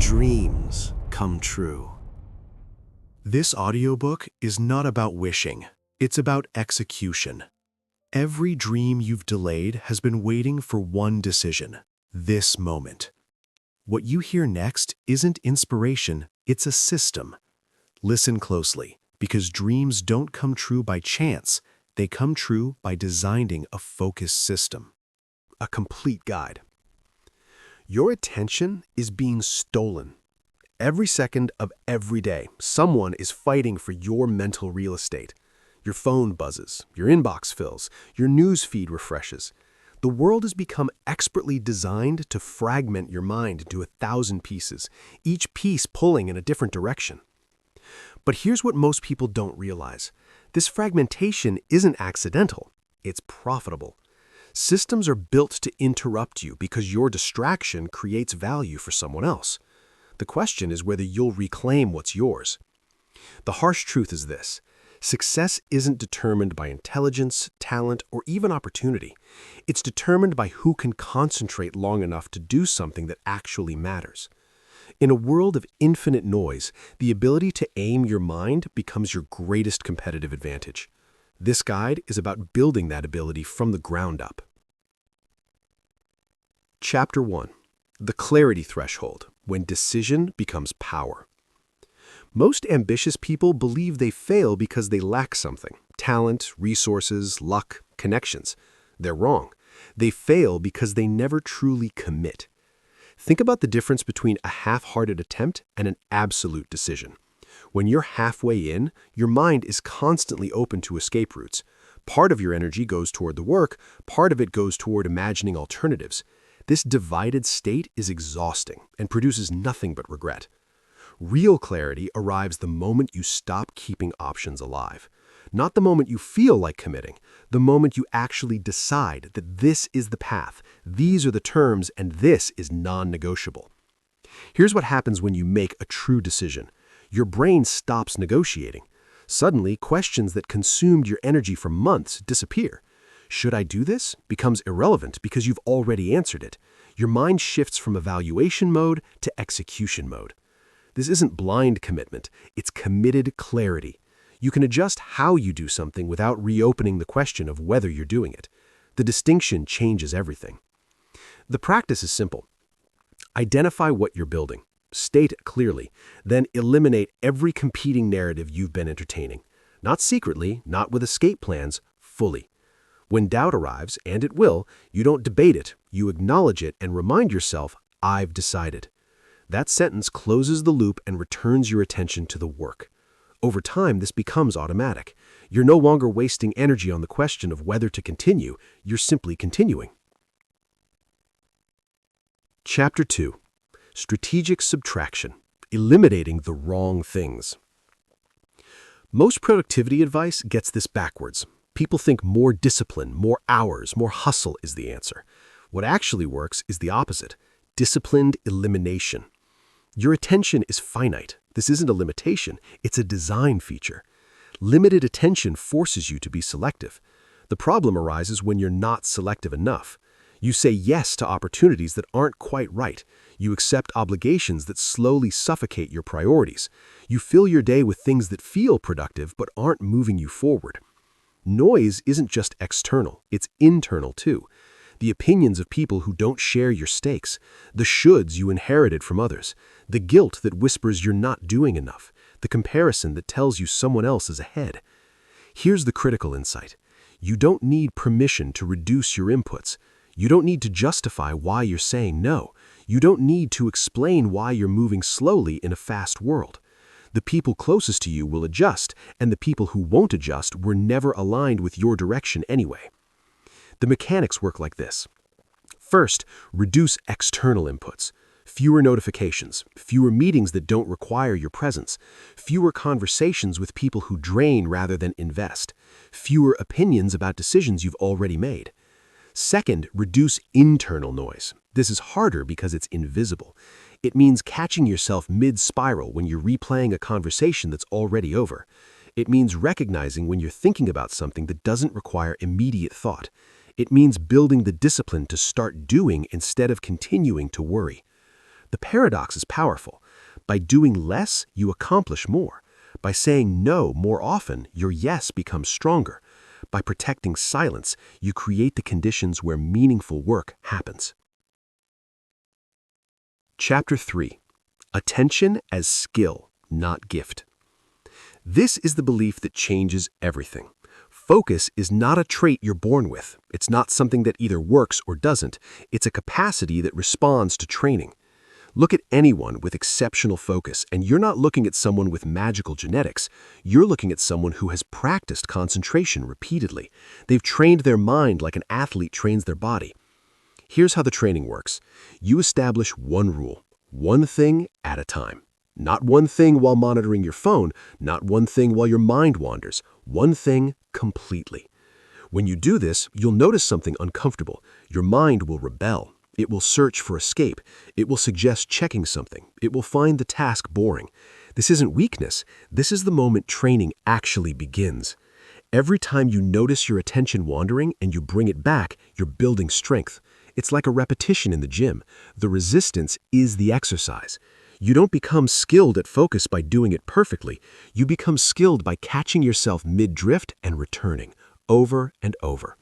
dreams come true. This audiobook is not about wishing. It's about execution. Every dream you've delayed has been waiting for one decision, this moment. What you hear next isn't inspiration, it's a system. Listen closely, because dreams don't come true by chance. They come true by designing a focused system. A complete guide. Your attention is being stolen. Every second of every day, someone is fighting for your mental real estate. Your phone buzzes, your inbox fills, your news feed refreshes. The world has become expertly designed to fragment your mind into 1,000 pieces, each piece pulling in a different direction. But here's what most people don't realize. This fragmentation isn't accidental, it's profitable. Systems are built to interrupt you because your distraction creates value for someone else. The question is whether you'll reclaim what's yours. The harsh truth is this: success isn't determined by intelligence, talent, or even opportunity. It's determined by who can concentrate long enough to do something that actually matters. In a world of infinite noise, the ability to aim your mind becomes your greatest competitive advantage. This guide is about building that ability from the ground up. Chapter 1. The Clarity Threshold, when decision becomes power. Most ambitious people believe they fail because they lack something: talent, resources, luck, connections. They're wrong. They fail because they never truly commit. Think about the difference between a half-hearted attempt and an absolute decision. When you're halfway in, your mind is constantly open to escape routes. Part of your energy goes toward the work, part of it goes toward imagining alternatives. This divided state is exhausting and produces nothing but regret. Real clarity arrives the moment you stop keeping options alive. Not the moment you feel like committing, the moment you actually decide that this is the path, these are the terms, and this is non-negotiable. Here's what happens when you make a true decision. Your brain stops negotiating. Suddenly, questions that consumed your energy for months disappear. Should I do this? Becomes irrelevant because you've already answered it. Your mind shifts from evaluation mode to execution mode. This isn't blind commitment, it's committed clarity. You can adjust how you do something without reopening the question of whether you're doing it. The distinction changes everything. The practice is simple. Identify what you're building. State it clearly. Then eliminate every competing narrative you've been entertaining. Not secretly, not with escape plans, fully. When doubt arrives, and it will, you don't debate it, you acknowledge it and remind yourself, I've decided. That sentence closes the loop and returns your attention to the work. Over time, this becomes automatic. You're no longer wasting energy on the question of whether to continue, you're simply continuing. Chapter 2. Strategic Subtraction, Eliminating the Wrong Things. Most productivity advice gets this backwards. People think more discipline, more hours, more hustle is the answer. What actually works is the opposite: disciplined elimination. Your attention is finite. This isn't a limitation, it's a design feature. Limited attention forces you to be selective. The problem arises when you're not selective enough. You say yes to opportunities that aren't quite right. You accept obligations that slowly suffocate your priorities. You fill your day with things that feel productive but aren't moving you forward. Noise isn't just external, it's internal too. The opinions of people who don't share your stakes, the shoulds you inherited from others, the guilt that whispers you're not doing enough, the comparison that tells you someone else is ahead. Here's the critical insight. You don't need permission to reduce your inputs. You don't need to justify why you're saying no. You don't need to explain why you're moving slowly in a fast world. The people closest to you will adjust, and the people who won't adjust were never aligned with your direction anyway. The mechanics work like this. First, reduce external inputs. Fewer notifications, fewer meetings that don't require your presence, fewer conversations with people who drain rather than invest, fewer opinions about decisions you've already made. Second, reduce internal noise. This is harder because it's invisible. It means catching yourself mid-spiral when you're replaying a conversation that's already over. It means recognizing when you're thinking about something that doesn't require immediate thought. It means building the discipline to start doing instead of continuing to worry. The paradox is powerful. By doing less, you accomplish more. By saying no more often, your yes becomes stronger. By protecting silence, you create the conditions where meaningful work happens. Chapter 3. Attention as skill, not gift. This is the belief that changes everything. Focus is not a trait you're born with. It's not something that either works or doesn't. It's a capacity that responds to training. Look at anyone with exceptional focus, and you're not looking at someone with magical genetics. You're looking at someone who has practiced concentration repeatedly. They've trained their mind like an athlete trains their body. Here's how the training works. You establish one rule, one thing at a time. Not one thing while monitoring your phone, not one thing while your mind wanders, one thing completely. When you do this, you'll notice something uncomfortable. Your mind will rebel. It will search for escape. It will suggest checking something. It will find the task boring. This isn't weakness. This is the moment training actually begins. Every time you notice your attention wandering and you bring it back, you're building strength. It's like a repetition in the gym. The resistance is the exercise. You don't become skilled at focus by doing it perfectly. You become skilled by catching yourself mid-drift and returning, over and over.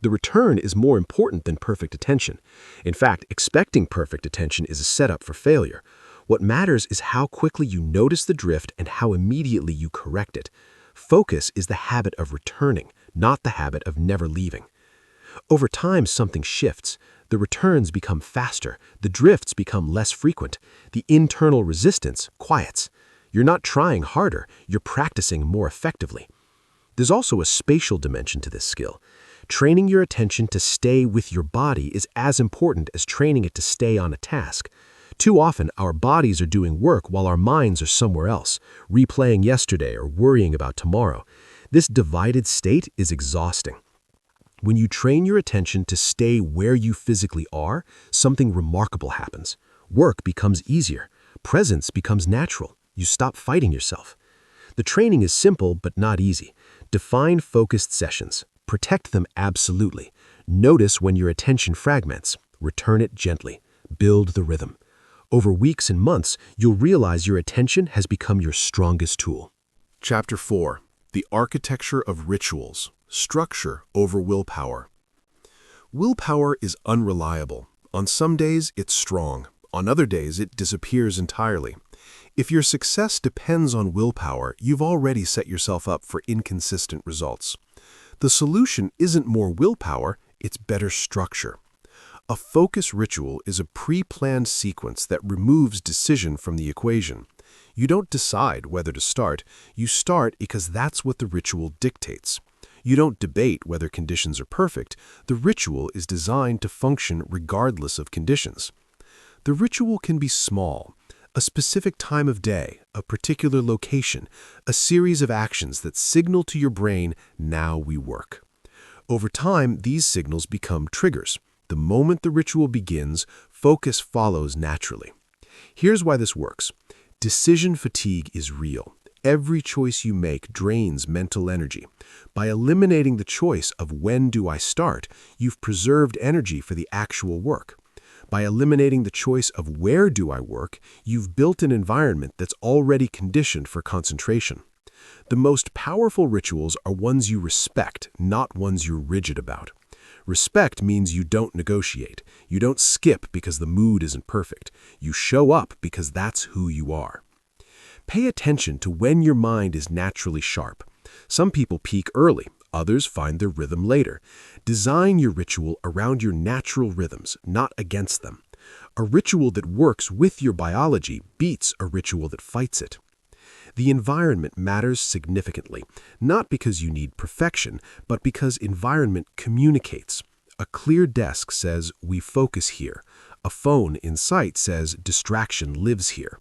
The return is more important than perfect attention. In fact, expecting perfect attention is a setup for failure. What matters is how quickly you notice the drift and how immediately you correct it. Focus is the habit of returning, not the habit of never leaving. Over time, something shifts. The returns become faster. The drifts become less frequent. The internal resistance quiets. You're not trying harder. You're practicing more effectively. There's also a spatial dimension to this skill. Training your attention to stay with your body is as important as training it to stay on a task. Too often, our bodies are doing work while our minds are somewhere else, replaying yesterday or worrying about tomorrow. This divided state is exhausting. When you train your attention to stay where you physically are, something remarkable happens. Work becomes easier. Presence becomes natural. You stop fighting yourself. The training is simple but not easy. Define focused sessions. Protect them absolutely. Notice when your attention fragments. Return it gently. Build the rhythm. Over weeks and months, you'll realize your attention has become your strongest tool. Chapter 4. The Architecture of Rituals. Structure over willpower. Willpower is unreliable. On some days, it's strong. On other days, it disappears entirely. If your success depends on willpower, you've already set yourself up for inconsistent results. The solution isn't more willpower, it's better structure. A focus ritual is a pre-planned sequence that removes decision from the equation. You don't decide whether to start, you start because that's what the ritual dictates. You don't debate whether conditions are perfect. The ritual is designed to function regardless of conditions. The ritual can be small, a specific time of day, a particular location, a series of actions that signal to your brain, now we work. Over time, these signals become triggers. The moment the ritual begins, focus follows naturally. Here's why this works. Decision fatigue is real. Every choice you make drains mental energy. By eliminating the choice of when do I start, you've preserved energy for the actual work. By eliminating the choice of where do I work, you've built an environment that's already conditioned for concentration. The most powerful rituals are ones you respect, not ones you're rigid about. Respect means you don't negotiate. You don't skip because the mood isn't perfect. You show up because that's who you are. Pay attention to when your mind is naturally sharp. Some people peak early, others find their rhythm later. Design your ritual around your natural rhythms, not against them. A ritual that works with your biology beats a ritual that fights it. The environment matters significantly, not because you need perfection, but because environment communicates. A clear desk says, we focus here. A phone in sight says, distraction lives here.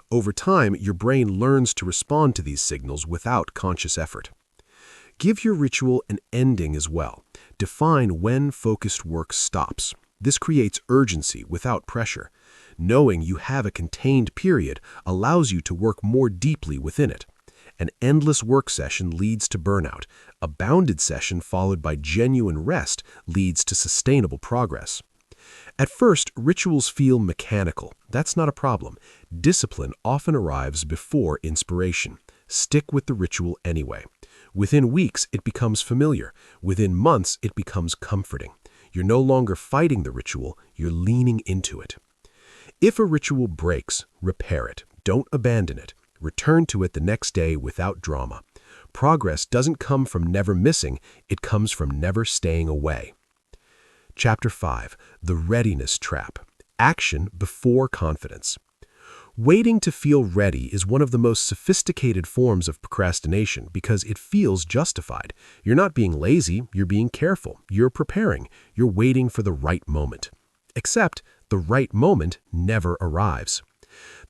Over time, your brain learns to respond to these signals without conscious effort. Give your ritual an ending as well. Define when focused work stops. This creates urgency without pressure. Knowing you have a contained period allows you to work more deeply within it. An endless work session leads to burnout. A bounded session followed by genuine rest leads to sustainable progress. At first, rituals feel mechanical. That's not a problem. Discipline often arrives before inspiration. Stick with the ritual anyway. Within weeks, it becomes familiar. Within months, it becomes comforting. You're no longer fighting the ritual, you're leaning into it. If a ritual breaks, repair it. Don't abandon it. Return to it the next day without drama. Progress doesn't come from never missing, it comes from never staying away. Chapter 5. The Readiness Trap. Action before confidence. Waiting to feel ready is one of the most sophisticated forms of procrastination because it feels justified. You're not being lazy, you're being careful, you're preparing, you're waiting for the right moment. Except, the right moment never arrives.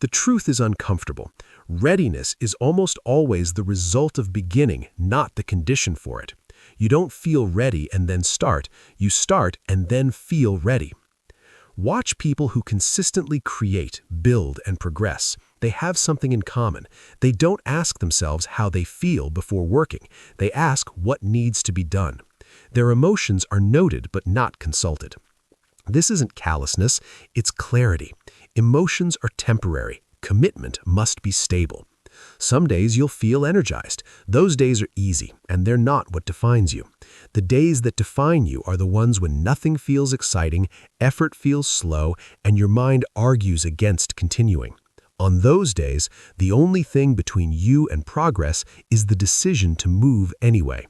The truth is uncomfortable. Readiness is almost always the result of beginning, not the condition for it. You don't feel ready and then start. You start and then feel ready. Watch people who consistently create, build, and progress. They have something in common. They don't ask themselves how they feel before working. They ask what needs to be done. Their emotions are noted but not consulted. This isn't callousness, it's clarity. Emotions are temporary. Commitment must be stable. Some days you'll feel energized. Those days are easy, and they're not what defines you. The days that define you are the ones when nothing feels exciting, effort feels slow, and your mind argues against continuing. On those days, the only thing between you and progress is the decision to move anyway.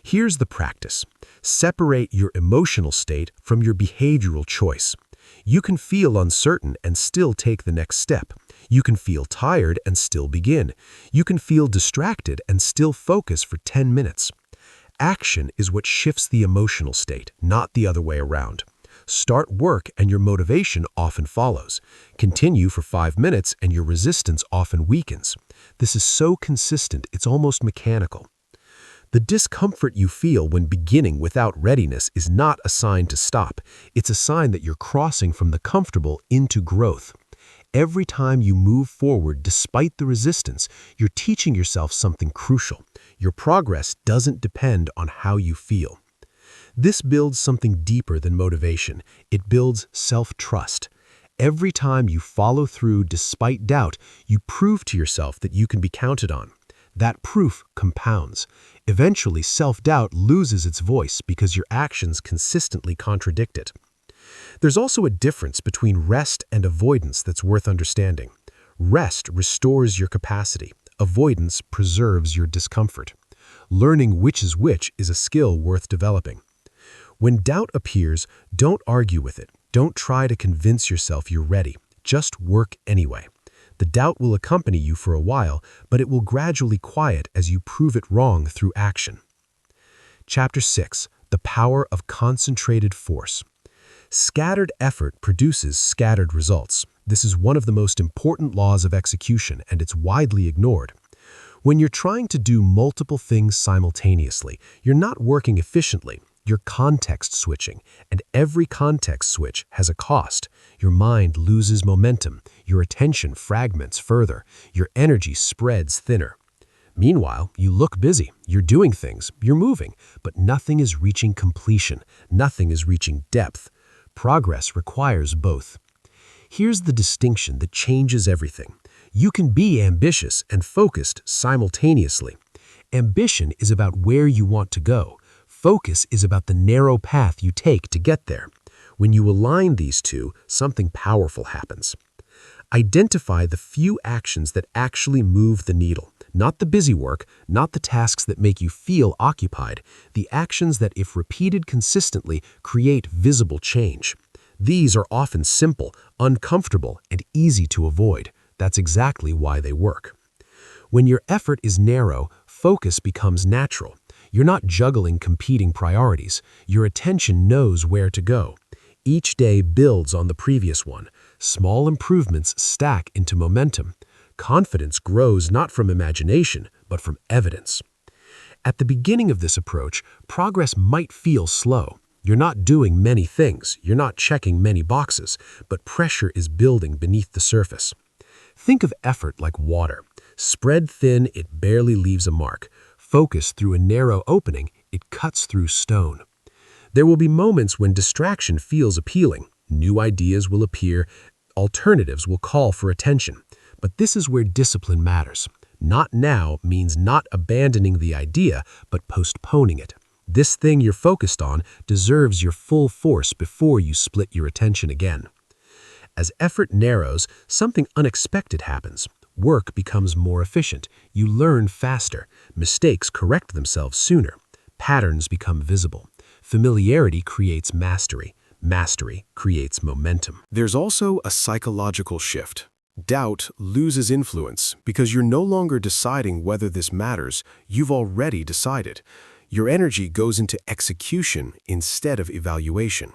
Here's the practice. Separate your emotional state from your behavioral choice. You can feel uncertain and still take the next step. You can feel tired and still begin. You can feel distracted and still focus for 10 minutes. Action is what shifts the emotional state, not the other way around. Start work and your motivation often follows. Continue for 5 minutes and your resistance often weakens. This is so consistent, it's almost mechanical. The discomfort you feel when beginning without readiness is not a sign to stop. It's a sign that you're crossing from the comfortable into growth. Every time you move forward despite the resistance, you're teaching yourself something crucial. Your progress doesn't depend on how you feel. This builds something deeper than motivation. It builds self-trust. Every time you follow through despite doubt, you prove to yourself that you can be counted on. That proof compounds. Eventually, self-doubt loses its voice because your actions consistently contradict it. There's also a difference between rest and avoidance that's worth understanding. Rest restores your capacity. Avoidance preserves your discomfort. Learning which is a skill worth developing. When doubt appears, don't argue with it. Don't try to convince yourself you're ready. Just work anyway. The doubt will accompany you for a while, but it will gradually quiet as you prove it wrong through action. Chapter 6. The Power of Concentrated Force. Scattered effort produces scattered results. This is one of the most important laws of execution, and it's widely ignored. When you're trying to do multiple things simultaneously, you're not working efficiently. You're context switching, and every context switch has a cost. Your mind loses momentum, your attention fragments further, your energy spreads thinner. Meanwhile, you look busy, you're doing things, you're moving, but nothing is reaching completion, nothing is reaching depth. Progress requires both. Here's the distinction that changes everything. You can be ambitious and focused simultaneously. Ambition is about where you want to go. Focus is about the narrow path you take to get there. When you align these two, something powerful happens. Identify the few actions that actually move the needle. Not the busy work, not the tasks that make you feel occupied, the actions that, if repeated consistently, create visible change. These are often simple, uncomfortable, and easy to avoid. That's exactly why they work. When your effort is narrow, focus becomes natural. You're not juggling competing priorities. Your attention knows where to go. Each day builds on the previous one. Small improvements stack into momentum. Confidence grows not from imagination, but from evidence. At the beginning of this approach, progress might feel slow. You're not doing many things, you're not checking many boxes, but pressure is building beneath the surface. Think of effort like water. Spread thin, it barely leaves a mark. Focus through a narrow opening, it cuts through stone. There will be moments when distraction feels appealing. New ideas will appear, alternatives will call for attention. But this is where discipline matters. Not now means not abandoning the idea, but postponing it. This thing you're focused on deserves your full force before you split your attention again. As effort narrows, something unexpected happens. Work becomes more efficient. You learn faster. Mistakes correct themselves sooner. Patterns become visible. Familiarity creates mastery. Mastery creates momentum. There's also a psychological shift. Doubt loses influence because you're no longer deciding whether this matters. You've already decided. Your energy goes into execution instead of evaluation.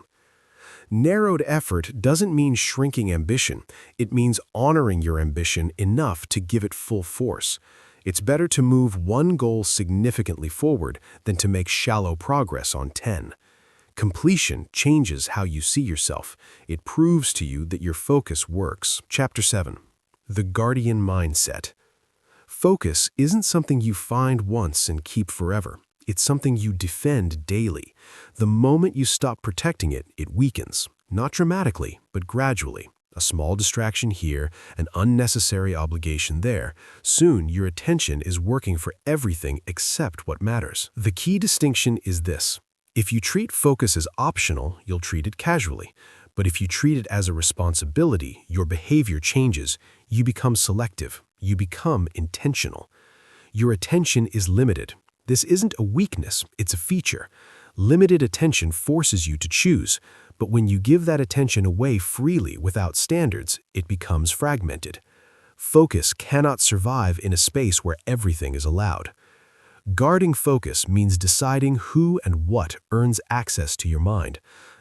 Narrowed effort doesn't mean shrinking ambition. It means honoring your ambition enough to give it full force. It's better to move one goal significantly forward than to make shallow progress on 10. Completion changes how you see yourself. It proves to you that your focus works. Chapter 7. The Guardian Mindset. Focus isn't something you find once and keep forever. It's something you defend daily. The moment you stop protecting it, it weakens. Not dramatically, but gradually. A small distraction here, an unnecessary obligation there. Soon, your attention is working for everything except what matters. The key distinction is this. If you treat focus as optional, you'll treat it casually. But if you treat it as a responsibility, your behavior changes. You become selective. You become intentional. Your attention is limited. This isn't a weakness, it's a feature. Limited attention forces you to choose, but when you give that attention away freely without standards, it becomes fragmented. Focus cannot survive in a space where everything is allowed. Guarding focus means deciding who and what earns access to your mind.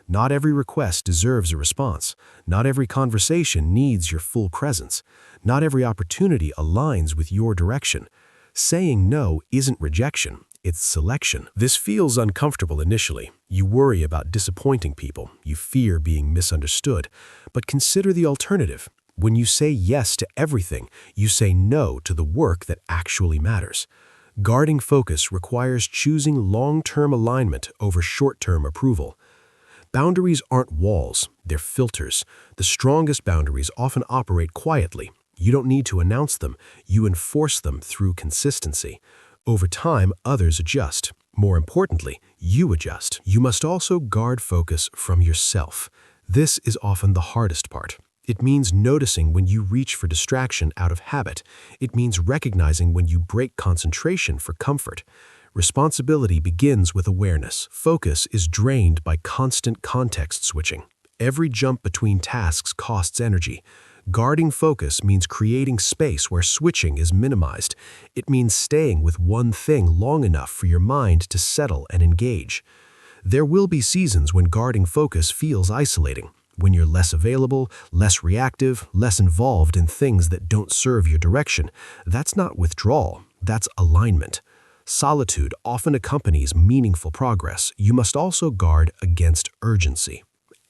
Not every request deserves a response. Not every conversation needs your full presence. Not every opportunity aligns with your direction. Saying no isn't rejection, it's selection. This feels uncomfortable initially. You worry about disappointing people. You fear being misunderstood. But consider the alternative. When you say yes to everything, you say no to the work that actually matters. Guarding focus requires choosing long-term alignment over short-term approval. Boundaries aren't walls, they're filters. The strongest boundaries often operate quietly. You don't need to announce them, you enforce them through consistency. Over time, others adjust. More importantly, you adjust. You must also guard focus from yourself. This is often the hardest part. It means noticing when you reach for distraction out of habit. It means recognizing when you break concentration for comfort. Responsibility begins with awareness. Focus is drained by constant context switching. Every jump between tasks costs energy. Guarding focus means creating space where switching is minimized. It means staying with one thing long enough for your mind to settle and engage. There will be seasons when guarding focus feels isolating, when you're less available, less reactive, less involved in things that don't serve your direction. That's not withdrawal, that's alignment. Solitude often accompanies meaningful progress. You must also guard against urgency.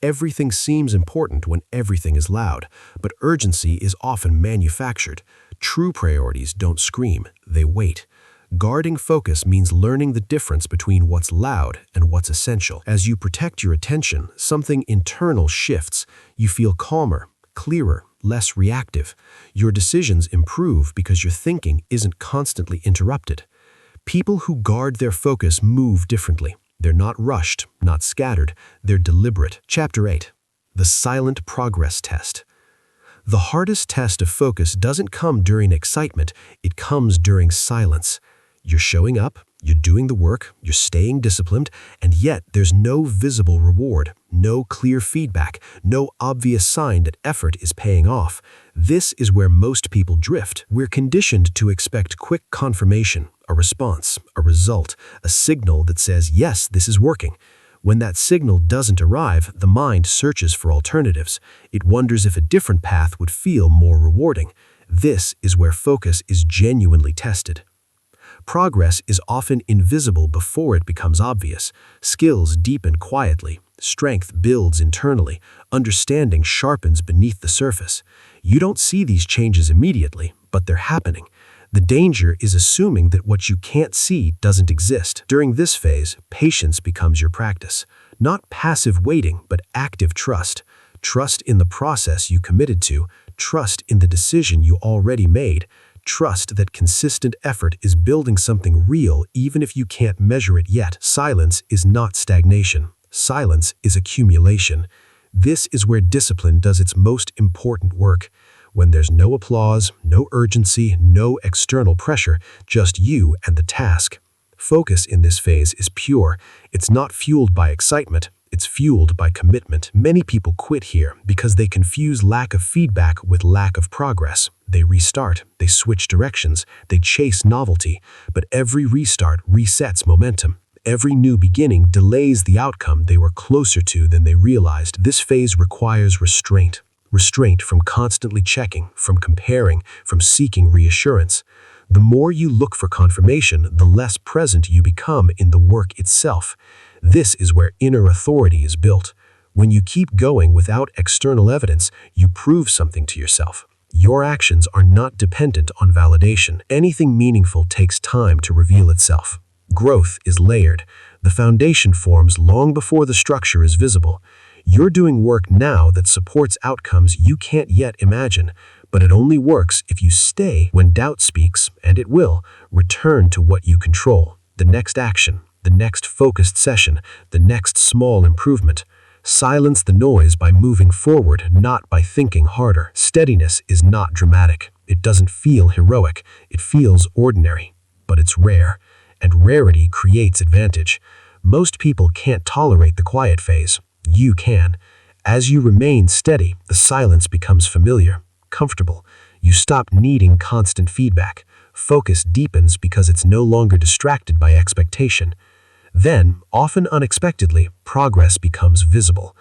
Everything seems important when everything is loud, but urgency is often manufactured. True priorities don't scream, they wait. Guarding focus means learning the difference between what's loud and what's essential. As you protect your attention, something internal shifts. You feel calmer, clearer, less reactive. Your decisions improve because your thinking isn't constantly interrupted. People who guard their focus move differently. They're not rushed, not scattered, they're deliberate. Chapter 8. The Silent Progress Test. The hardest test of focus doesn't come during excitement, it comes during silence. You're showing up, you're doing the work, you're staying disciplined, and yet there's no visible reward, no clear feedback, no obvious sign that effort is paying off. This is where most people drift. We're conditioned to expect quick confirmation, a response, a result, a signal that says, yes, this is working. When that signal doesn't arrive, the mind searches for alternatives. It wonders if a different path would feel more rewarding. This is where focus is genuinely tested. Progress is often invisible before it becomes obvious. Skills deepen quietly. Strength builds internally. Understanding sharpens beneath the surface. You don't see these changes immediately, but they're happening. The danger is assuming that what you can't see doesn't exist. During this phase, patience becomes your practice. Not passive waiting, but active trust. Trust in the process you committed to, trust in the decision you already made, trust that consistent effort is building something real even if you can't measure it yet. Silence is not stagnation. Silence is accumulation. This is where discipline does its most important work. When there's no applause, no urgency, no external pressure, just you and the task. Focus in this phase is pure. It's not fueled by excitement. It's fueled by commitment. Many people quit here because they confuse lack of feedback with lack of progress. They restart, they switch directions, they chase novelty, but every restart resets momentum. Every new beginning delays the outcome they were closer to than they realized. This phase requires restraint. Restraint from constantly checking, from comparing, from seeking reassurance. The more you look for confirmation, the less present you become in the work itself. This is where inner authority is built. When you keep going without external evidence, you prove something to yourself. Your actions are not dependent on validation. Anything meaningful takes time to reveal itself. Growth is layered. The foundation forms long before the structure is visible. You're doing work now that supports outcomes you can't yet imagine, but it only works if you stay when doubt speaks, and it will. Return to what you control. The next action, the next focused session, the next small improvement. Silence the noise by moving forward, not by thinking harder. Steadiness is not dramatic. It doesn't feel heroic. It feels ordinary, but it's rare, and rarity creates advantage. Most people can't tolerate the quiet phase. You can. As you remain steady, the silence becomes familiar, comfortable. You stop needing constant feedback. Focus deepens because it's no longer distracted by expectation. Then, often unexpectedly, progress becomes visible.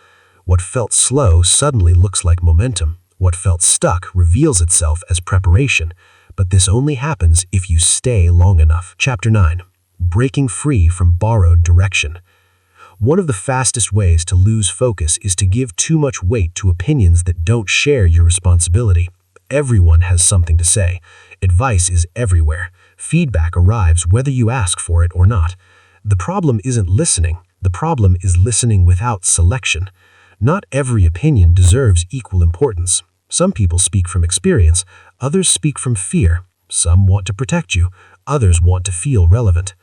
What felt slow suddenly looks like momentum. What felt stuck reveals itself as preparation. But this only happens if you stay long enough. Chapter 9. Breaking free from borrowed direction. One of the fastest ways to lose focus is to give too much weight to opinions that don't share your responsibility. Everyone has something to say. Advice is everywhere. Feedback arrives whether you ask for it or not. The problem isn't listening. The problem is listening without selection. Not every opinion deserves equal importance. Some people speak from experience. Others speak from fear. Some want to protect you. Others want to feel relevant.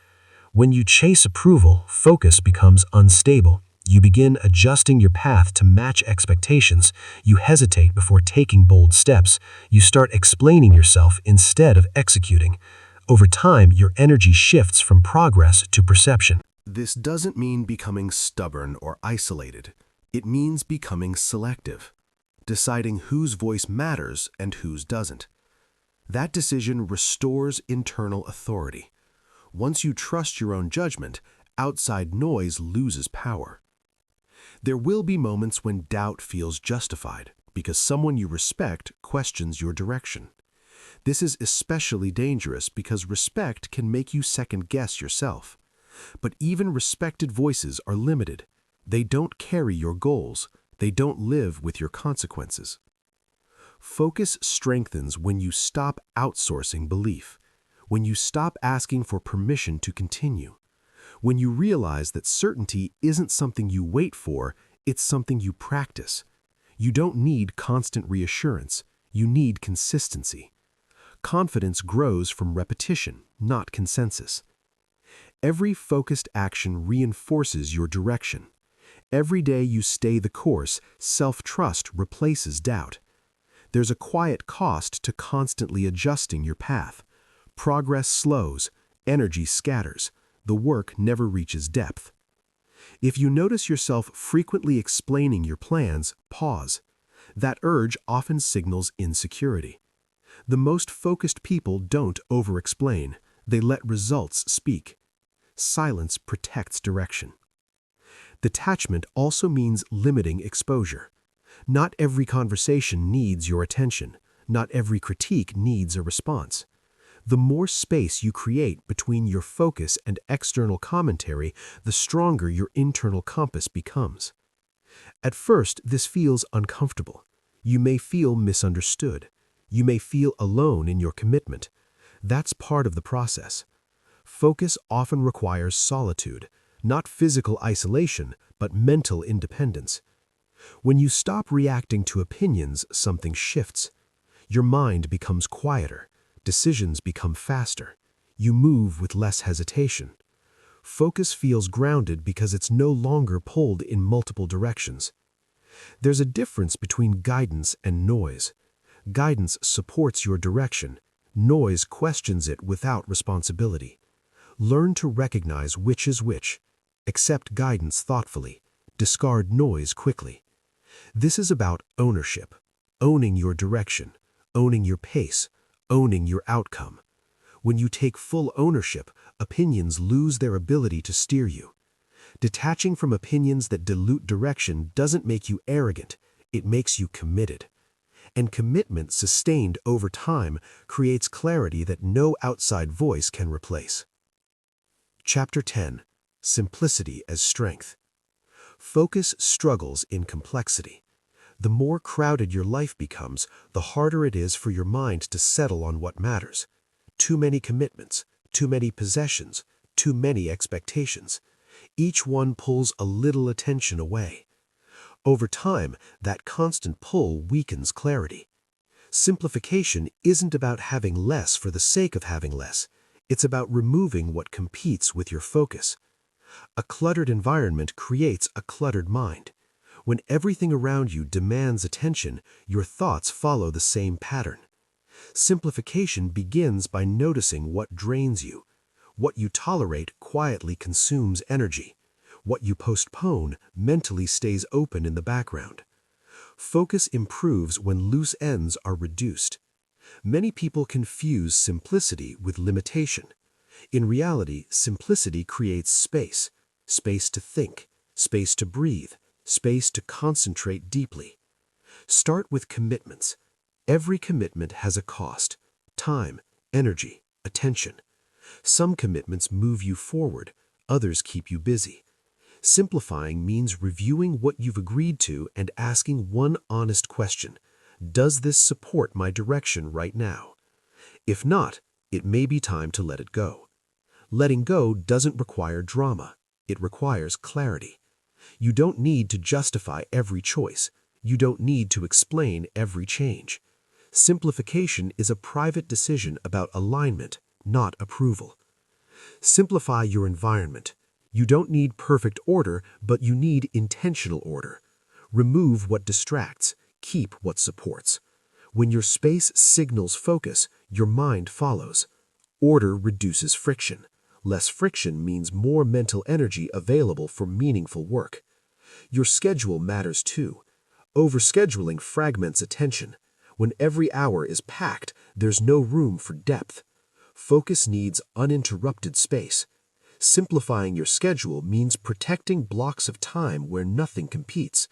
When you chase approval, focus becomes unstable. You begin adjusting your path to match expectations. You hesitate before taking bold steps. You start explaining yourself instead of executing. Over time, your energy shifts from progress to perception. This doesn't mean becoming stubborn or isolated. It means becoming selective, deciding whose voice matters and whose doesn't. That decision restores internal authority. Once you trust your own judgment, outside noise loses power. There will be moments when doubt feels justified because someone you respect questions your direction. This is especially dangerous because respect can make you second-guess yourself. But even respected voices are limited. They don't carry your goals. They don't live with your consequences. Focus strengthens when you stop outsourcing belief, when you stop asking for permission to continue, when you realize that certainty isn't something you wait for, it's something you practice. You don't need constant reassurance. You need consistency. Confidence grows from repetition, not consensus. Every focused action reinforces your direction. Every day you stay the course, self-trust replaces doubt. There's a quiet cost to constantly adjusting your path. Progress slows, energy scatters, the work never reaches depth. If you notice yourself frequently explaining your plans, pause. That urge often signals insecurity. The most focused people don't over-explain. They let results speak. Silence protects direction. Detachment also means limiting exposure. Not every conversation needs your attention. Not every critique needs a response. The more space you create between your focus and external commentary, the stronger your internal compass becomes. At first, this feels uncomfortable. You may feel misunderstood. You may feel alone in your commitment. That's part of the process. Focus often requires solitude, not physical isolation, but mental independence. When you stop reacting to opinions, something shifts. Your mind becomes quieter, decisions become faster. You move with less hesitation. Focus feels grounded because it's no longer pulled in multiple directions. There's a difference between guidance and noise. Guidance supports your direction. Noise questions it without responsibility. Learn to recognize which is which. Accept guidance thoughtfully. Discard noise quickly. This is about ownership. Owning your direction. Owning your pace. Owning your outcome. When you take full ownership, opinions lose their ability to steer you. Detaching from opinions that dilute direction doesn't make you arrogant, it makes you committed. And commitment sustained over time creates clarity that no outside voice can replace. Chapter 10. Simplicity as Strength. Focus struggles in complexity. The more crowded your life becomes, the harder it is for your mind to settle on what matters. Too many commitments, too many possessions, too many expectations. Each one pulls a little attention away. Over time, that constant pull weakens clarity. Simplification isn't about having less for the sake of having less. It's about removing what competes with your focus. A cluttered environment creates a cluttered mind. When everything around you demands attention, your thoughts follow the same pattern. Simplification begins by noticing what drains you. What you tolerate quietly consumes energy. What you postpone mentally stays open in the background. Focus improves when loose ends are reduced. Many people confuse simplicity with limitation. In reality, simplicity creates space. Space to think, space to breathe, space to concentrate deeply. Start with commitments. Every commitment has a cost: time, energy, attention. Some commitments move you forward, others keep you busy. Simplifying means reviewing what you've agreed to and asking one honest question: does this support my direction right now? If not, it may be time to let it go. Letting go doesn't require drama. It requires clarity. You don't need to justify every choice. You don't need to explain every change. Simplification is a private decision about alignment, not approval. Simplify your environment. You don't need perfect order, but you need intentional order. Remove what distracts, keep what supports. When your space signals focus, your mind follows. Order reduces friction. Less friction means more mental energy available for meaningful work. Your schedule matters too. Overscheduling fragments attention. When every hour is packed, there's no room for depth. Focus needs uninterrupted space. Simplifying your schedule means protecting blocks of time where nothing competes.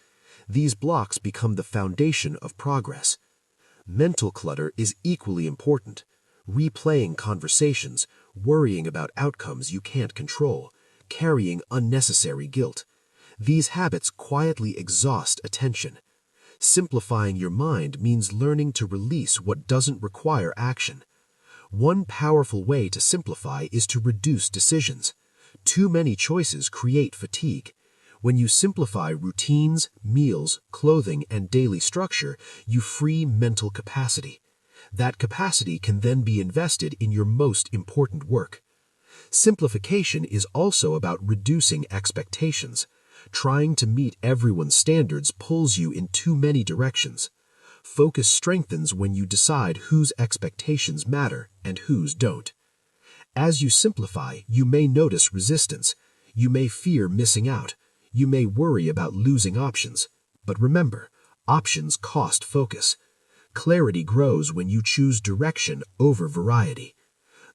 These blocks become the foundation of progress. Mental clutter is equally important. Replaying conversations, worrying about outcomes you can't control, carrying unnecessary guilt. These habits quietly exhaust attention. Simplifying your mind means learning to release what doesn't require action. One powerful way to simplify is to reduce decisions. Too many choices create fatigue. When you simplify routines, meals, clothing, and daily structure, you free mental capacity. That capacity can then be invested in your most important work. Simplification is also about reducing expectations. Trying to meet everyone's standards pulls you in too many directions. Focus strengthens when you decide whose expectations matter and whose don't. As you simplify, you may notice resistance. You may fear missing out. You may worry about losing options. But remember, options cost focus. Clarity grows when you choose direction over variety.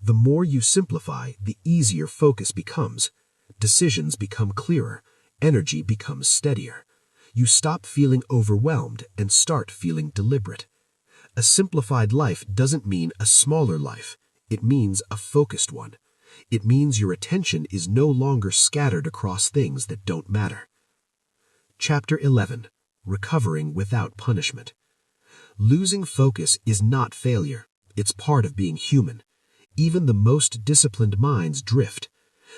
The more you simplify, the easier focus becomes. Decisions become clearer. Energy becomes steadier. You stop feeling overwhelmed and start feeling deliberate. A simplified life doesn't mean a smaller life. It means a focused one. It means your attention is no longer scattered across things that don't matter. Chapter 11. Recovering without punishment. Losing focus is not failure. It's part of being human. Even the most disciplined minds drift.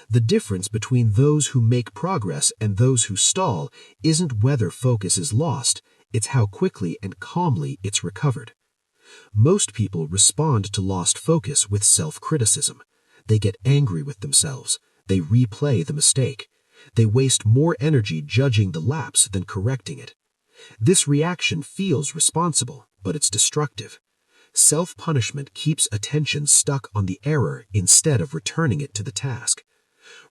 The difference between those who make progress and those who stall isn't whether focus is lost, it's how quickly and calmly it's recovered. Most people respond to lost focus with self-criticism. They get angry with themselves. They replay the mistake. They waste more energy judging the lapse than correcting it. This reaction feels responsible, but it's destructive. Self-punishment keeps attention stuck on the error instead of returning it to the task.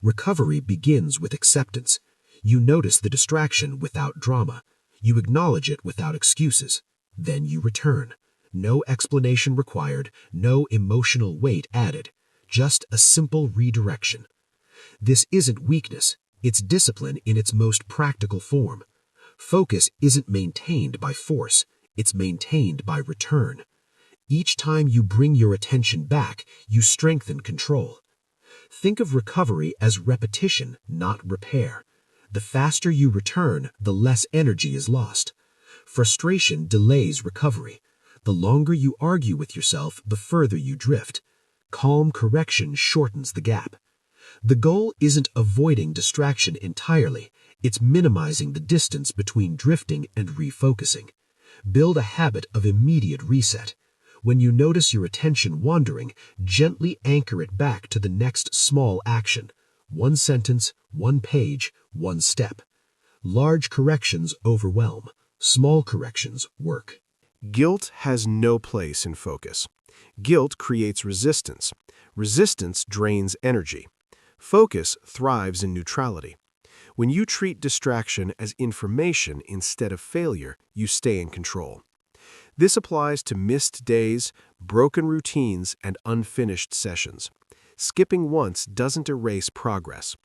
Recovery begins with acceptance. You notice the distraction without drama. You acknowledge it without excuses. Then you return. No explanation required, no emotional weight added. Just a simple redirection. This isn't weakness. It's discipline in its most practical form. Focus isn't maintained by force. It's maintained by return. Each time you bring your attention back, you strengthen control. Think of recovery as repetition, not repair. The faster you return, the less energy is lost. Frustration delays recovery. The longer you argue with yourself, the further you drift. Calm correction shortens the gap. The goal isn't avoiding distraction entirely. It's minimizing the distance between drifting and refocusing. Build a habit of immediate reset. When you notice your attention wandering, gently anchor it back to the next small action. One sentence, one page, one step. Large corrections overwhelm. Small corrections work. Guilt has no place in focus. Guilt creates resistance. Resistance drains energy. Focus thrives in neutrality. When you treat distraction as information instead of failure, you stay in control. This applies to missed days, broken routines, and unfinished sessions. Skipping once doesn't erase progress.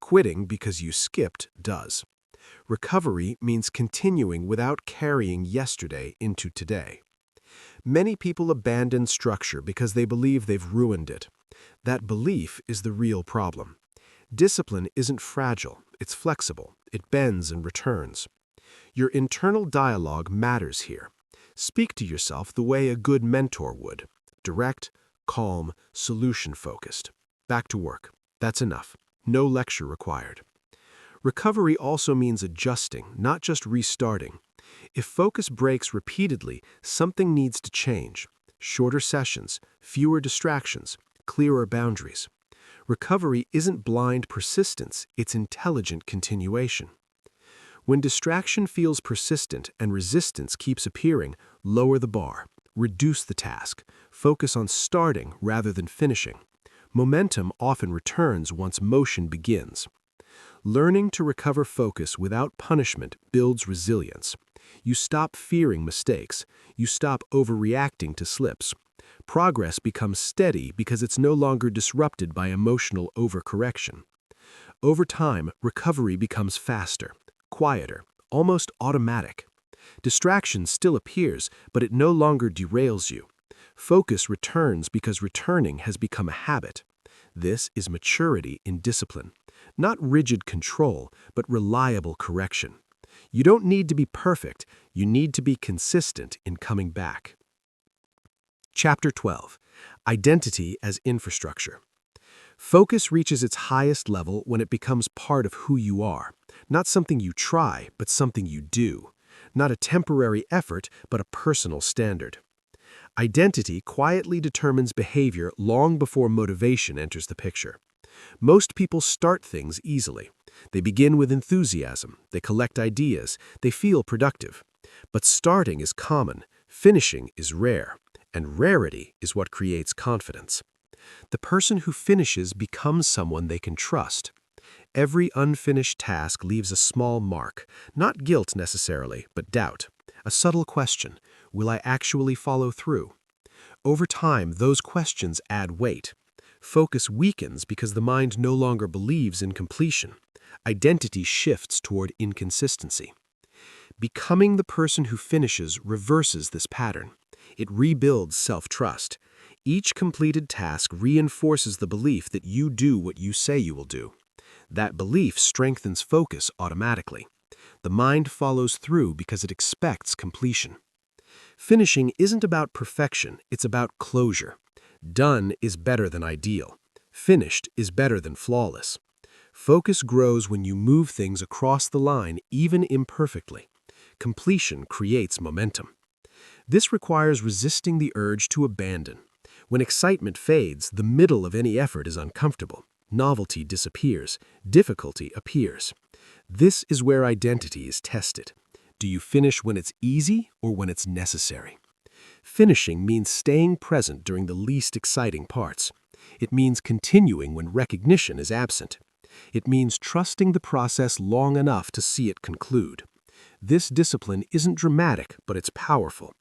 Quitting because you skipped does. Recovery means continuing without carrying yesterday into today. Many people abandon structure because they believe they've ruined it. That belief is the real problem. Discipline isn't fragile, it's flexible. It bends and returns. Your internal dialogue matters here. Speak to yourself the way a good mentor would. Direct, calm, solution-focused. Back to work. That's enough. No lecture required. Recovery also means adjusting, not just restarting. If focus breaks repeatedly, something needs to change. Shorter sessions, fewer distractions, clearer boundaries. Recovery isn't blind persistence, it's intelligent continuation. When distraction feels persistent and resistance keeps appearing, lower the bar, reduce the task, focus on starting rather than finishing. Momentum often returns once motion begins. Learning to recover focus without punishment builds resilience. You stop fearing mistakes. You stop overreacting to slips. Progress becomes steady because it's no longer disrupted by emotional overcorrection. Over time, recovery becomes faster, quieter, almost automatic. Distraction still appears, but it no longer derails you. Focus returns because returning has become a habit. This is maturity in discipline. Not rigid control, but reliable correction. You don't need to be perfect, you need to be consistent in coming back. Chapter 12. Identity as Infrastructure. Focus reaches its highest level when it becomes part of who you are. Not something you try, but something you do. Not a temporary effort, but a personal standard. Identity quietly determines behavior long before motivation enters the picture. Most people start things easily. They begin with enthusiasm, they collect ideas, they feel productive. But starting is common, finishing is rare, and rarity is what creates confidence. The person who finishes becomes someone they can trust. Every unfinished task leaves a small mark, not guilt necessarily, but doubt. A subtle question, will I actually follow through? Over time, those questions add weight. Focus weakens because the mind no longer believes in completion. Identity shifts toward inconsistency. Becoming the person who finishes reverses this pattern. It rebuilds self-trust. Each completed task reinforces the belief that you do what you say you will do. That belief strengthens focus automatically. The mind follows through because it expects completion. Finishing isn't about perfection, it's about closure. Done is better than ideal. Finished is better than flawless. Focus grows when you move things across the line, even imperfectly. Completion creates momentum. This requires resisting the urge to abandon. When excitement fades, the middle of any effort is uncomfortable. Novelty disappears. Difficulty appears. This is where identity is tested. Do you finish when it's easy or when it's necessary? Finishing means staying present during the least exciting parts. It means continuing when recognition is absent. It means trusting the process long enough to see it conclude. This discipline isn't dramatic, but it's powerful.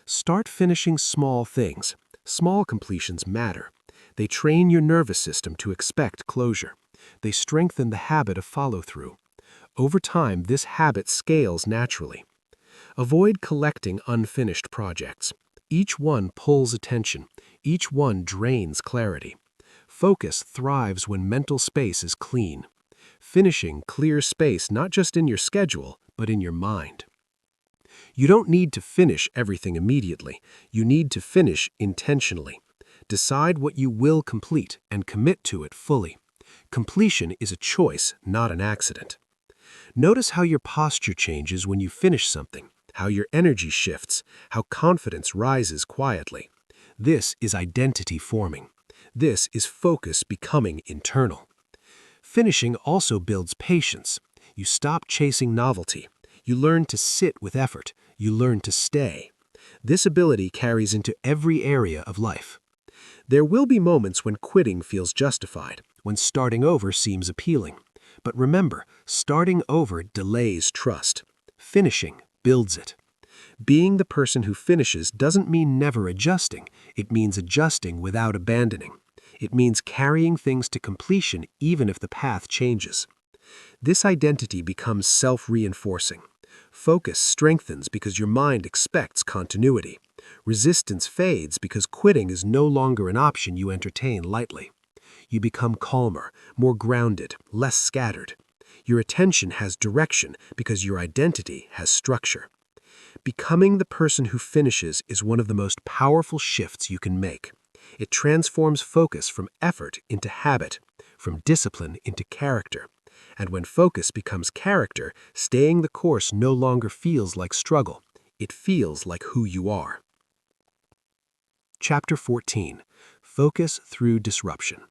Start finishing small things. Small completions matter. They train your nervous system to expect closure. They strengthen the habit of follow-through. Over time, this habit scales naturally. Avoid collecting unfinished projects. Each one pulls attention. Each one drains clarity. Focus thrives when mental space is clean. Finishing clears space not just in your schedule, but in your mind. You don't need to finish everything immediately. You need to finish intentionally. Decide what you will complete and commit to it fully. Completion is a choice, not an accident. Notice how your posture changes when you finish something, how your energy shifts, how confidence rises quietly. This is identity forming. This is focus becoming internal. Finishing also builds patience. You stop chasing novelty. You learn to sit with effort. You learn to stay. This ability carries into every area of life. There will be moments when quitting feels justified, when starting over seems appealing. But remember, starting over delays trust. Finishing builds it. Being the person who finishes doesn't mean never adjusting. It means adjusting without abandoning. It means carrying things to completion even if the path changes. This identity becomes self-reinforcing. Focus strengthens because your mind expects continuity. Resistance fades because quitting is no longer an option you entertain lightly. You become calmer, more grounded, less scattered. Your attention has direction because your identity has structure. Becoming the person who finishes is one of the most powerful shifts you can make. It transforms focus from effort into habit, from discipline into character. And when focus becomes character, staying the course no longer feels like struggle. It feels like who you are. Chapter 14. Focus through disruption.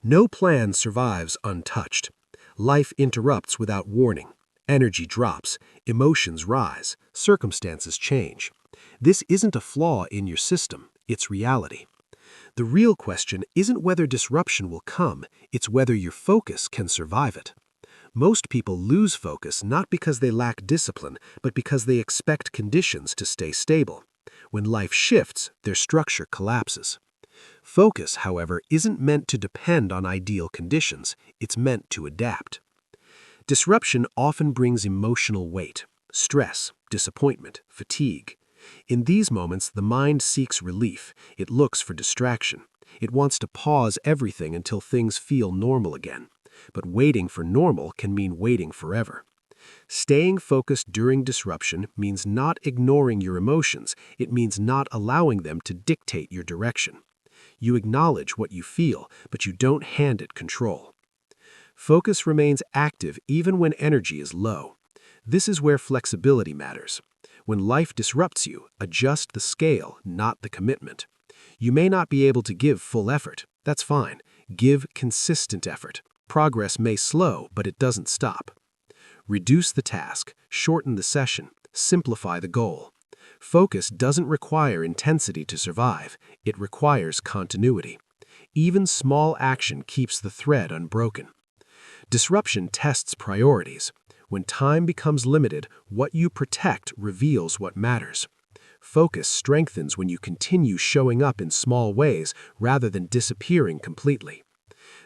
No plan survives untouched. Life interrupts without warning. Energy drops, emotions rise, circumstances change. This isn't a flaw in your system, it's reality. The real question isn't whether disruption will come, it's whether your focus can survive it. Most people lose focus not because they lack discipline, but because they expect conditions to stay stable. When life shifts, their structure collapses. Focus, however, isn't meant to depend on ideal conditions, it's meant to adapt. Disruption often brings emotional weight, stress, disappointment, fatigue. In these moments, the mind seeks relief. It looks for distraction. It wants to pause everything until things feel normal again. But waiting for normal can mean waiting forever. Staying focused during disruption means not ignoring your emotions. It means not allowing them to dictate your direction. You acknowledge what you feel, but you don't hand it control. Focus remains active even when energy is low. This is where flexibility matters. When life disrupts you, adjust the scale, not the commitment. You may not be able to give full effort. That's fine. Give consistent effort. Progress may slow, but it doesn't stop. Reduce the task, shorten the session, simplify the goal. Focus doesn't require intensity to survive. It requires continuity. Even small action keeps the thread unbroken. Disruption tests priorities. When time becomes limited, what you protect reveals what matters. Focus strengthens when you continue showing up in small ways rather than disappearing completely.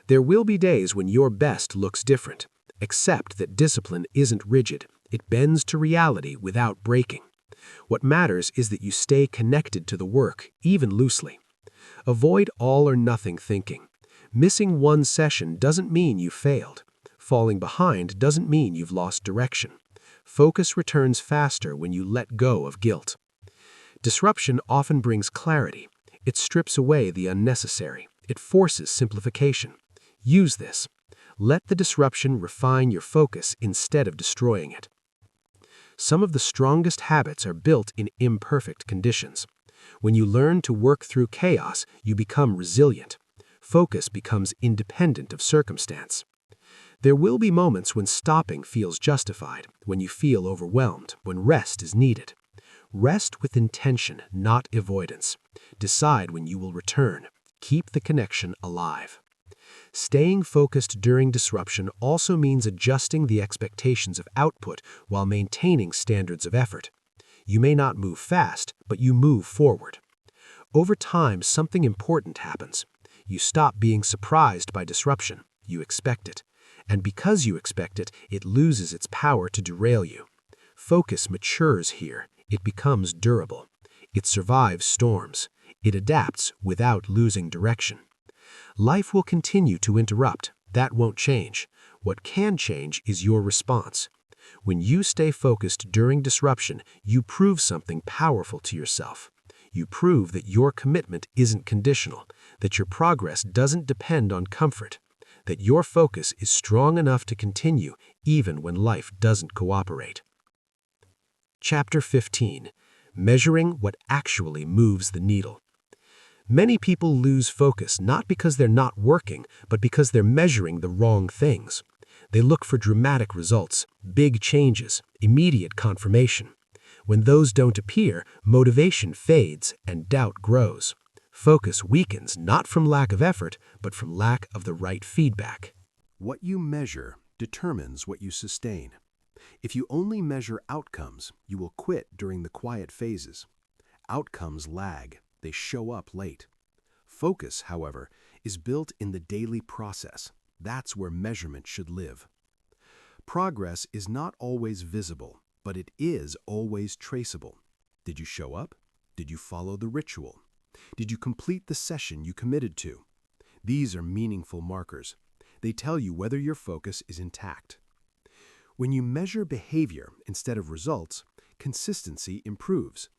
There will be days when your best looks different. Accept that discipline isn't rigid. It bends to reality without breaking. What matters is that you stay connected to the work, even loosely. Avoid all or nothing thinking. Missing one session doesn't mean you failed. Falling behind doesn't mean you've lost direction. Focus returns faster when you let go of guilt. Disruption often brings clarity. It strips away the unnecessary. It forces simplification. Use this. Let the disruption refine your focus instead of destroying it. Some of the strongest habits are built in imperfect conditions. When you learn to work through chaos, you become resilient. Focus becomes independent of circumstance. There will be moments when stopping feels justified, when you feel overwhelmed, when rest is needed. Rest with intention, not avoidance. Decide when you will return. Keep the connection alive. Staying focused during disruption also means adjusting the expectations of output while maintaining standards of effort. You may not move fast, but you move forward. Over time, something important happens. You stop being surprised by disruption. You expect it. And because you expect it, it loses its power to derail you. Focus matures here. It becomes durable. It survives storms. It adapts without losing direction. Life will continue to interrupt. That won't change. What can change is your response. When you stay focused during disruption, you prove something powerful to yourself. You prove that your commitment isn't conditional, that your progress doesn't depend on comfort, that your focus is strong enough to continue even when life doesn't cooperate. Chapter 15. Measuring what actually moves the needle. Many people lose focus not because they're not working, but because they're measuring the wrong things. They look for dramatic results, big changes, immediate confirmation. When those don't appear, motivation fades and doubt grows. Focus weakens not from lack of effort, but from lack of the right feedback. What you measure determines what you sustain. If you only measure outcomes, you will quit during the quiet phases. Outcomes lag. They show up late. Focus, however, is built in the daily process. That's where measurement should live. Progress is not always visible, but it is always traceable. Did you show up? Did you follow the ritual? Did you complete the session you committed to? These are meaningful markers. They tell you whether your focus is intact. When you measure behavior instead of results, consistency improves.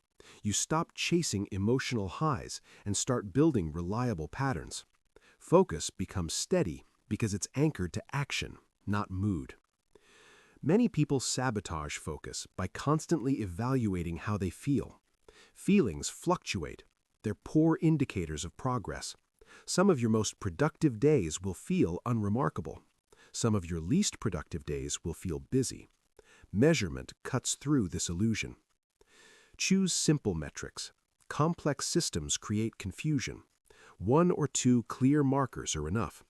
You stop chasing emotional highs and start building reliable patterns. Focus becomes steady because it's anchored to action, not mood. Many people sabotage focus by constantly evaluating how they feel. Feelings fluctuate. They're poor indicators of progress. Some of your most productive days will feel unremarkable. Some of your least productive days will feel busy. Measurement cuts through this illusion. Choose simple metrics. Complex systems create confusion. 1 or 2 clear markers are enough.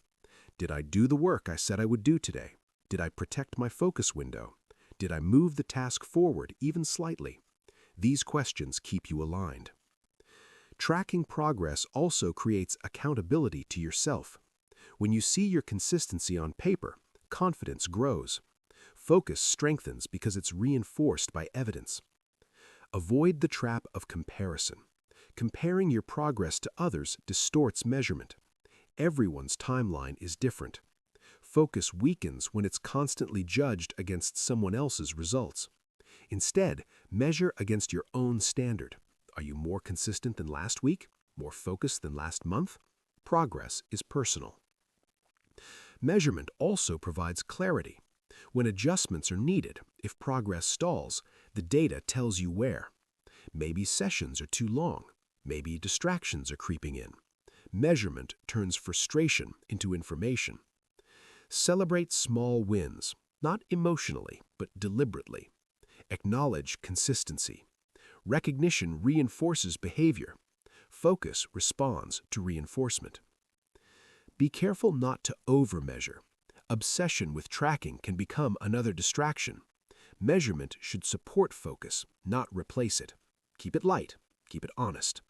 Did I do the work I said I would do today? Did I protect my focus window? Did I move the task forward even slightly? These questions keep you aligned. Tracking progress also creates accountability to yourself. When you see your consistency on paper, confidence grows. Focus strengthens because it's reinforced by evidence. Avoid the trap of comparison. Comparing your progress to others distorts measurement. Everyone's timeline is different. Focus weakens when it's constantly judged against someone else's results. Instead, measure against your own standard. Are you more consistent than last week? More focused than last month? Progress is personal. Measurement also provides clarity. When adjustments are needed, if progress stalls, the data tells you where. Maybe sessions are too long. Maybe distractions are creeping in. Measurement turns frustration into information. Celebrate small wins, not emotionally, but deliberately. Acknowledge consistency. Recognition reinforces behavior. Focus responds to reinforcement. Be careful not to overmeasure. Obsession with tracking can become another distraction. Measurement should support focus, not replace it. Keep it light. Keep it honest.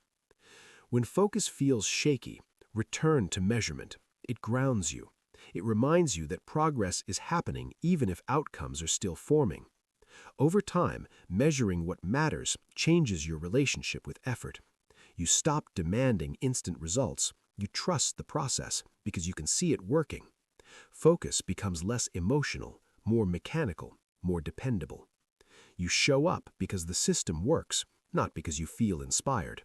When focus feels shaky, return to measurement. It grounds you. It reminds you that progress is happening even if outcomes are still forming. Over time, measuring what matters changes your relationship with effort. You stop demanding instant results. You trust the process because you can see it working. Focus becomes less emotional, more mechanical, more dependable. You show up because the system works, not because you feel inspired.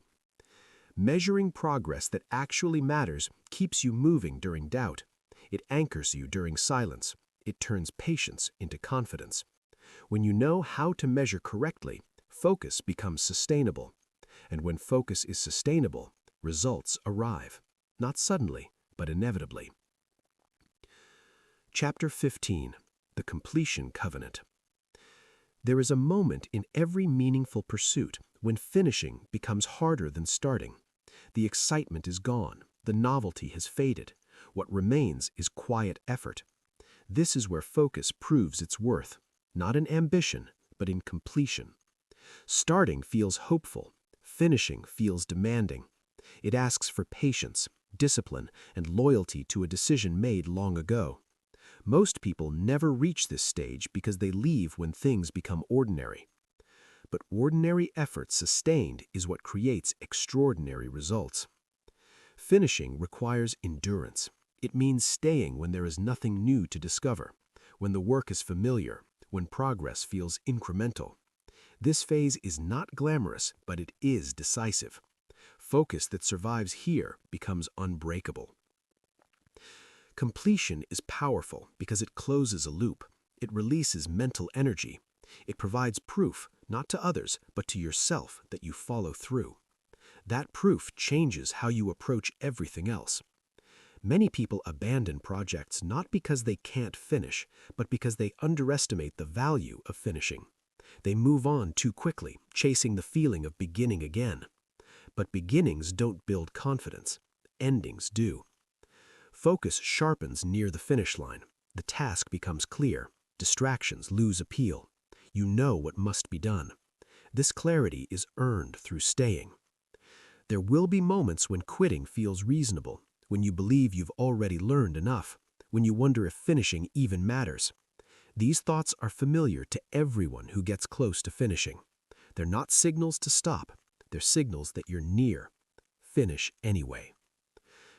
Measuring progress that actually matters keeps you moving during doubt. It anchors you during silence. It turns patience into confidence. When you know how to measure correctly, focus becomes sustainable. And when focus is sustainable, results arrive. Not suddenly, but inevitably. Chapter 15. The Completion Covenant. There is a moment in every meaningful pursuit when finishing becomes harder than starting. The excitement is gone. The novelty has faded. What remains is quiet effort. This is where focus proves its worth, not in ambition, but in completion. Starting feels hopeful. Finishing feels demanding. It asks for patience, discipline, and loyalty to a decision made long ago. Most people never reach this stage because they leave when things become ordinary. But ordinary effort sustained is what creates extraordinary results. Finishing requires endurance. It means staying when there is nothing new to discover, when the work is familiar, when progress feels incremental. This phase is not glamorous, but it is decisive. Focus that survives here becomes unbreakable. Completion is powerful because it closes a loop. It releases mental energy. It provides proof, not to others, but to yourself, that you follow through. That proof changes how you approach everything else. Many people abandon projects not because they can't finish, but because they underestimate the value of finishing. They move on too quickly, chasing the feeling of beginning again. But beginnings don't build confidence. Endings do. Focus sharpens near the finish line. The task becomes clear. Distractions lose appeal. You know what must be done. This clarity is earned through staying. There will be moments when quitting feels reasonable, when you believe you've already learned enough, when you wonder if finishing even matters. These thoughts are familiar to everyone who gets close to finishing. They're not signals to stop. They're signals that you're near. Finish anyway.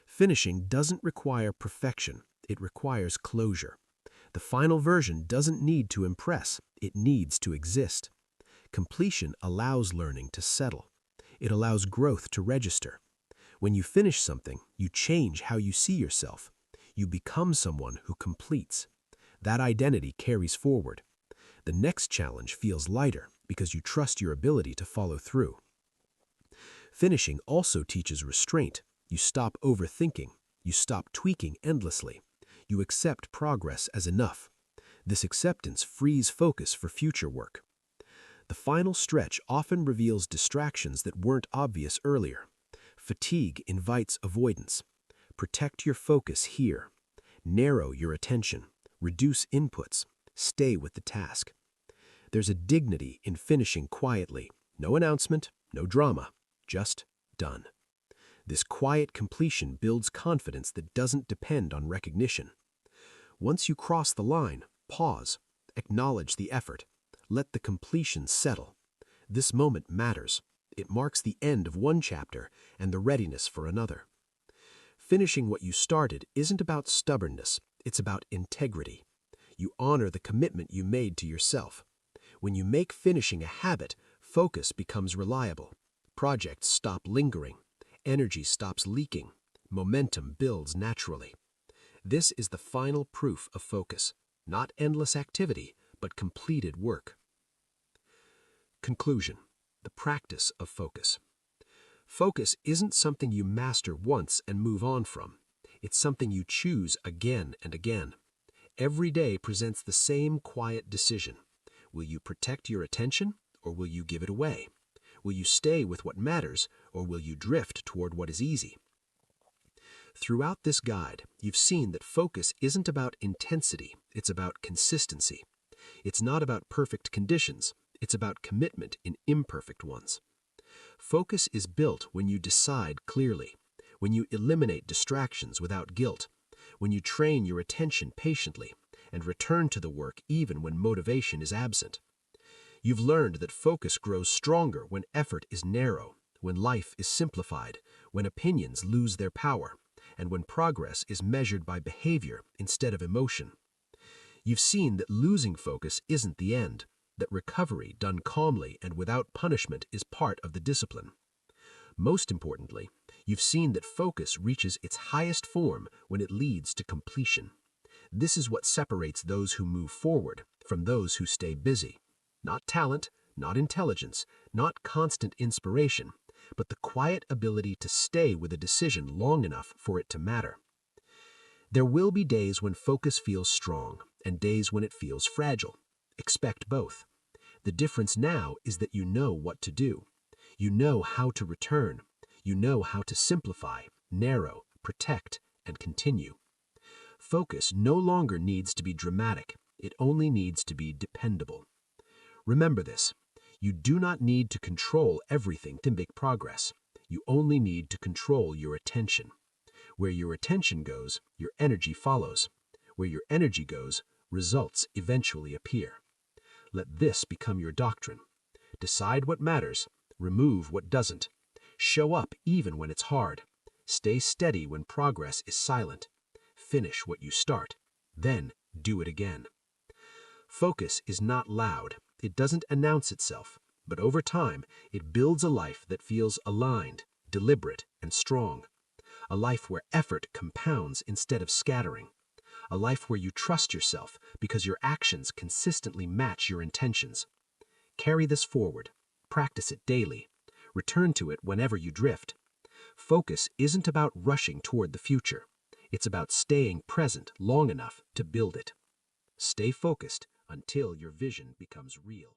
Finishing doesn't require perfection. It requires closure. The final version doesn't need to impress. It needs to exist. Completion allows learning to settle. It allows growth to register. When you finish something, you change how you see yourself. You become someone who completes. That identity carries forward. The next challenge feels lighter because you trust your ability to follow through. Finishing also teaches restraint. You stop overthinking. You stop tweaking endlessly. You accept progress as enough. This acceptance frees focus for future work. The final stretch often reveals distractions that weren't obvious earlier. Fatigue invites avoidance. Protect your focus here. Narrow your attention. Reduce inputs. Stay with the task. There's a dignity in finishing quietly. No announcement, no drama, just done. This quiet completion builds confidence that doesn't depend on recognition. Once you cross the line, pause. Acknowledge the effort. Let the completion settle. This moment matters. It marks the end of one chapter and the readiness for another. Finishing what you started isn't about stubbornness. It's about integrity. You honor the commitment you made to yourself. When you make finishing a habit, focus becomes reliable. Projects stop lingering. Energy stops leaking. Momentum builds naturally. This is the final proof of focus. Not endless activity, but completed work. Conclusion. The practice of focus. Focus isn't something you master once and move on from. It's something you choose again and again. Every day presents the same quiet decision. Will you protect your attention, or will you give it away? Will you stay with what matters, or will you drift toward what is easy? Throughout this guide, you've seen that focus isn't about intensity, it's about consistency. It's not about perfect conditions, it's about commitment in imperfect ones. Focus is built when you decide clearly, when you eliminate distractions without guilt, when you train your attention patiently and return to the work even when motivation is absent. You've learned that focus grows stronger when effort is narrow, when life is simplified, when opinions lose their power, and when progress is measured by behavior instead of emotion. You've seen that losing focus isn't the end, that recovery done calmly and without punishment is part of the discipline. Most importantly, you've seen that focus reaches its highest form when it leads to completion. This is what separates those who move forward from those who stay busy. Not talent, not intelligence, not constant inspiration, but the quiet ability to stay with a decision long enough for it to matter. There will be days when focus feels strong and days when it feels fragile. Expect both. The difference now is that you know what to do. You know how to return. You know how to simplify, narrow, protect, and continue. Focus no longer needs to be dramatic. It only needs to be dependable. Remember this. You do not need to control everything to make progress. You only need to control your attention. Where your attention goes, your energy follows. Where your energy goes, results eventually appear. Let this become your doctrine. Decide what matters, remove what doesn't. Show up even when it's hard. Stay steady when progress is silent. Finish what you start, then do it again. Focus is not loud. It doesn't announce itself, but over time, it builds a life that feels aligned, deliberate, and strong. A life where effort compounds instead of scattering. A life where you trust yourself because your actions consistently match your intentions. Carry this forward. Practice it daily. Return to it whenever you drift. Focus isn't about rushing toward the future. It's about staying present long enough to build it. Stay focused until your vision becomes real.